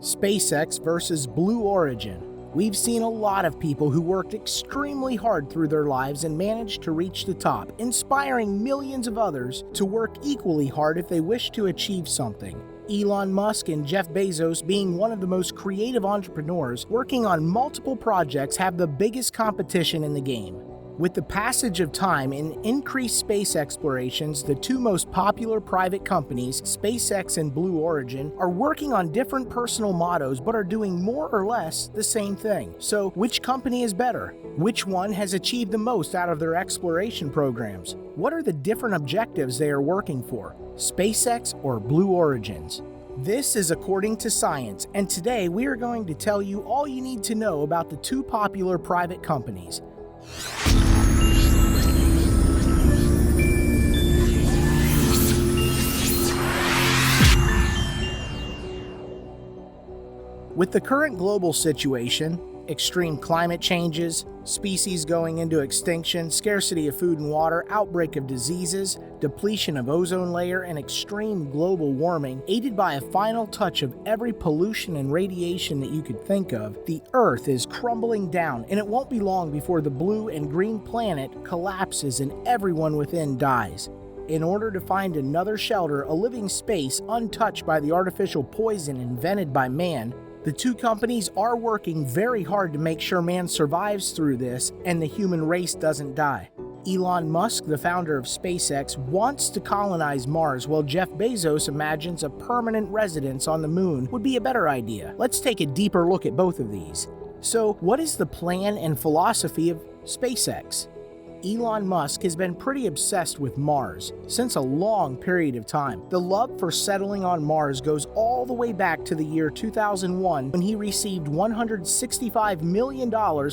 SpaceX versus Blue Origin. We've seen a lot of people who worked extremely hard through their lives and managed to reach the top, inspiring millions of others to work equally hard if they wish to achieve something. Elon Musk and Jeff Bezos, being one of the most creative entrepreneurs working on multiple projects, have the biggest competition in the game. With the passage of time and increased space explorations, the two most popular private companies, SpaceX and Blue Origin, are working on different personal mottos but are doing more or less the same thing. So, which company is better? Which one has achieved the most out of their exploration programs? What are the different objectives they are working for? SpaceX or Blue Origins? This is according to science, and today we are going to tell you all you need to know about the two popular private companies. With the current global situation, extreme climate changes, species going into extinction, scarcity of food and water, outbreak of diseases, depletion of ozone layer, and extreme global warming, aided by a final touch of every pollution and radiation that you could think of, the Earth is crumbling down, and it won't be long before the blue and green planet collapses and everyone within dies. In order to find another shelter, a living space untouched by the artificial poison invented by man, the two companies are working very hard to make sure man survives through this and the human race doesn't die. Elon Musk, the founder of SpaceX, wants to colonize Mars, while Jeff Bezos imagines a permanent residence on the moon would be a better idea. Let's take a deeper look at both of these. So, what is the plan and philosophy of SpaceX? Elon Musk has been pretty obsessed with Mars since a long period of time. The love for settling on Mars goes all the way back to the year 2001 when he received $165 million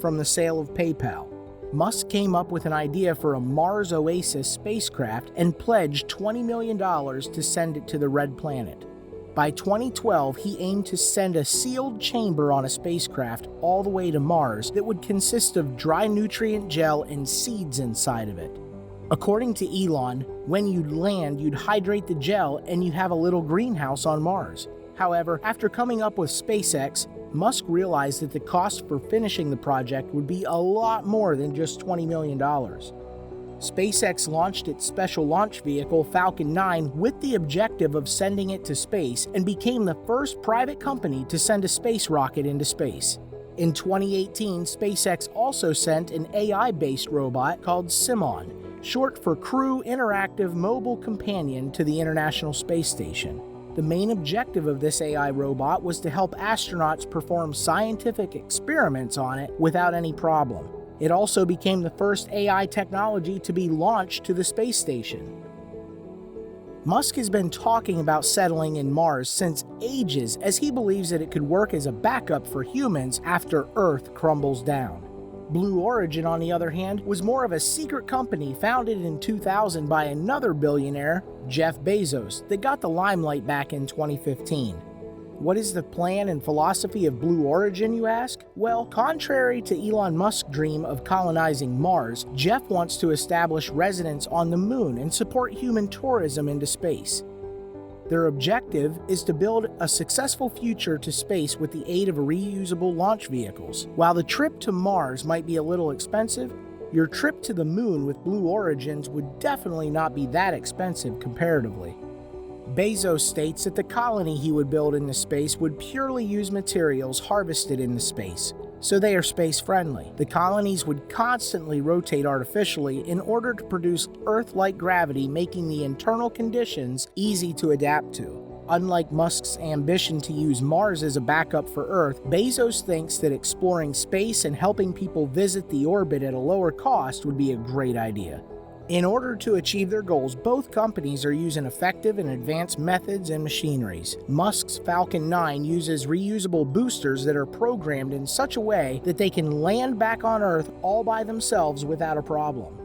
from the sale of PayPal. Musk came up with an idea for a Mars Oasis spacecraft and pledged $20 million to send it to the Red Planet. By 2012, he aimed to send a sealed chamber on a spacecraft all the way to Mars that would consist of dry nutrient gel and seeds inside of it. According to Elon, when you'd land, you'd hydrate the gel and you'd have a little greenhouse on Mars. However, after coming up with SpaceX, Musk realized that the cost for finishing the project would be a lot more than just $20 million. SpaceX launched its special launch vehicle Falcon 9 with the objective of sending it to space and became the first private company to send a space rocket into space. In 2018, SpaceX also sent an AI-based robot called Simon, short for Crew Interactive Mobile Companion, to the International Space Station. The main objective of this AI robot was to help astronauts perform scientific experiments on it without any problem. It also became the first AI technology to be launched to the space station. Musk has been talking about settling in Mars since ages, as he believes that it could work as a backup for humans after Earth crumbles down. Blue Origin, on the other hand, was more of a secret company founded in 2000 by another billionaire, Jeff Bezos, that got the limelight back in 2015. What is the plan and philosophy of Blue Origin, you ask? Well, contrary to Elon Musk's dream of colonizing Mars, Jeff wants to establish residence on the moon and support human tourism into space. Their objective is to build a successful future to space with the aid of reusable launch vehicles. While the trip to Mars might be a little expensive, your trip to the moon with Blue Origins would definitely not be that expensive comparatively. Bezos states that the colony he would build in the space would purely use materials harvested in the space, so they are space-friendly. The colonies would constantly rotate artificially in order to produce Earth-like gravity, making the internal conditions easy to adapt to. Unlike Musk's ambition to use Mars as a backup for Earth, Bezos thinks that exploring space and helping people visit the orbit at a lower cost would be a great idea. In order to achieve their goals, both companies are using effective and advanced methods and machineries. Musk's Falcon 9 uses reusable boosters that are programmed in such a way that they can land back on Earth all by themselves without a problem.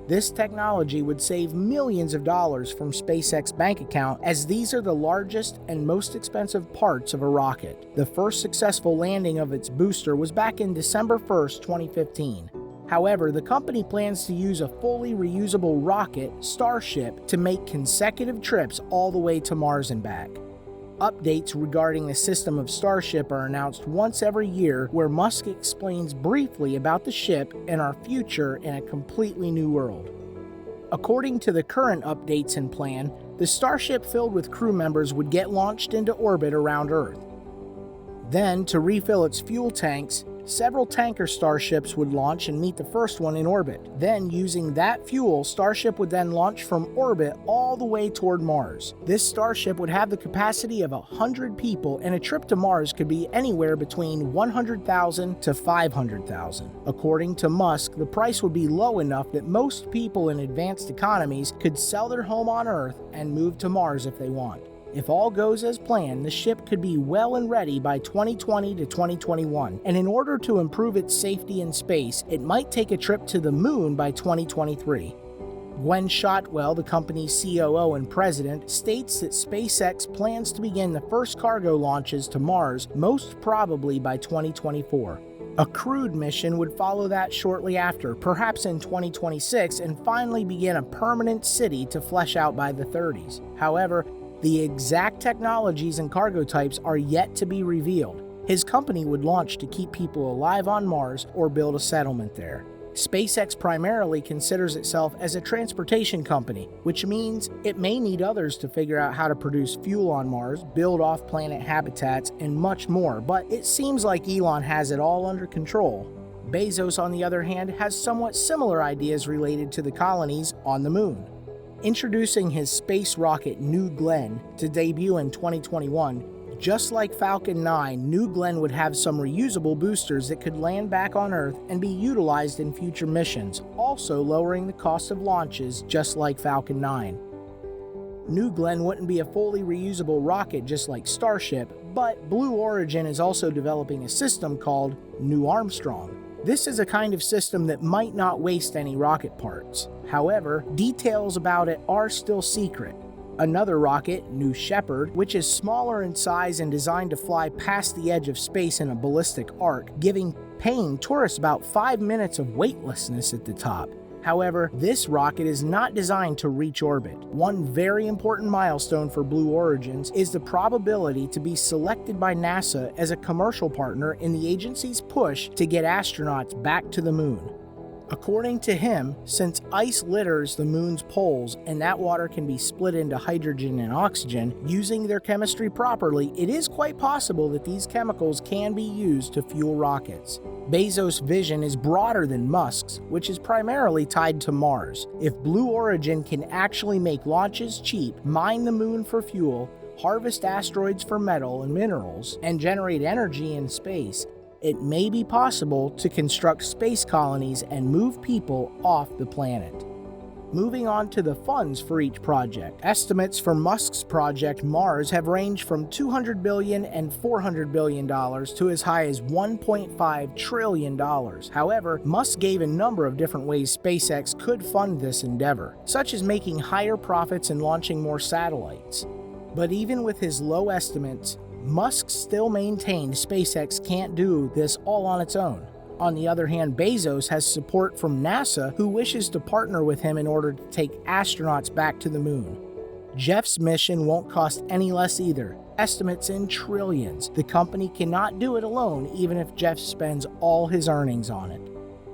This technology would save millions of dollars from SpaceX bank account, as these are the largest and most expensive parts of a rocket. The first successful landing of its booster was back in December 1st, 2015. However, the company plans to use a fully reusable rocket, Starship, to make consecutive trips all the way to Mars and back. Updates regarding the system of Starship are announced once every year, where Musk explains briefly about the ship and our future in a completely new world. According to the current updates and plan, the Starship filled with crew members would get launched into orbit around Earth. Then, to refill its fuel tanks, several tanker starships would launch and meet the first one in orbit. Then, using that fuel, Starship would then launch from orbit all the way toward Mars. This Starship would have the capacity of 100 people, and a trip to Mars could be anywhere between $100,000 to $500,000. According to Musk, the price would be low enough that most people in advanced economies could sell their home on Earth and move to Mars if they want. If all goes as planned, the ship could be well and ready by 2020 to 2021, and in order to improve its safety in space, it might take a trip to the moon by 2023. Gwen Shotwell, the company's COO and president, states that SpaceX plans to begin the first cargo launches to Mars most probably by 2024. A crewed mission would follow that shortly after, perhaps in 2026, and finally begin a permanent city to flesh out by the 30s. However, the exact technologies and cargo types are yet to be revealed. His company would launch to keep people alive on Mars or build a settlement there. SpaceX primarily considers itself as a transportation company, which means it may need others to figure out how to produce fuel on Mars, build off-planet habitats, and much more, but it seems like Elon has it all under control. Bezos, on the other hand, has somewhat similar ideas related to the colonies on the moon. Introducing his space rocket New Glenn to debut in 2021, just like Falcon 9, New Glenn would have some reusable boosters that could land back on Earth and be utilized in future missions, also lowering the cost of launches just like Falcon 9. New Glenn wouldn't be a fully reusable rocket just like Starship, but Blue Origin is also developing a system called New Armstrong. This is a kind of system that might not waste any rocket parts. However, details about it are still secret. Another rocket, New Shepard, which is smaller in size and designed to fly past the edge of space in a ballistic arc, paying tourists about 5 minutes of weightlessness at the top. However, this rocket is not designed to reach orbit. One very important milestone for Blue Origins is the probability to be selected by NASA as a commercial partner in the agency's push to get astronauts back to the moon. According to him, since ice litters the moon's poles and that water can be split into hydrogen and oxygen, using their chemistry properly, it is quite possible that these chemicals can be used to fuel rockets. Bezos' vision is broader than Musk's, which is primarily tied to Mars. If Blue Origin can actually make launches cheap, mine the moon for fuel, harvest asteroids for metal and minerals, and generate energy in space, it may be possible to construct space colonies and move people off the planet. Moving on to the funds for each project. Estimates for Musk's project Mars have ranged from $200 billion and $400 billion to as high as $1.5 trillion. However, Musk gave a number of different ways SpaceX could fund this endeavor, such as making higher profits and launching more satellites. But even with his low estimates, Musk still maintained SpaceX can't do this all on its own. On the other hand, Bezos has support from NASA, who wishes to partner with him in order to take astronauts back to the moon. Jeff's mission won't cost any less either, estimates in trillions. The company cannot do it alone, even if Jeff spends all his earnings on it.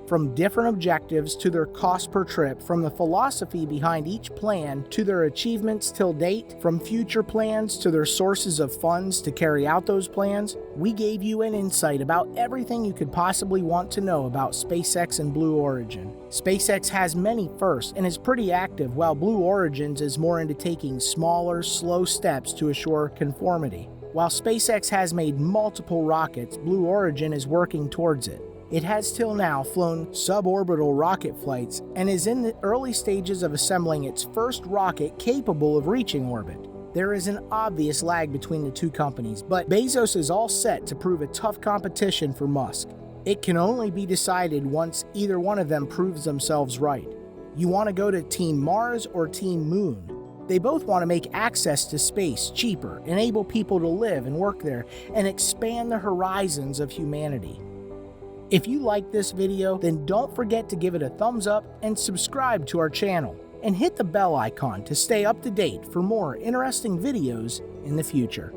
From different objectives to their cost per trip, from the philosophy behind each plan to their achievements till date, from future plans to their sources of funds to carry out those plans, we gave you an insight about everything you could possibly want to know about SpaceX and Blue Origin. SpaceX has many firsts and is pretty active, while Blue Origins is more into taking smaller, slow steps to assure conformity. While SpaceX has made multiple rockets, Blue Origin is working towards it. It has till now flown suborbital rocket flights and is in the early stages of assembling its first rocket capable of reaching orbit. There is an obvious lag between the two companies, but Bezos is all set to prove a tough competition for Musk. It can only be decided once either one of them proves themselves right. You want to go to Team Mars or Team Moon? They both want to make access to space cheaper, enable people to live and work there, and expand the horizons of humanity. If you like this video, then don't forget to give it a thumbs up and subscribe to our channel, and hit the bell icon to stay up to date for more interesting videos in the future.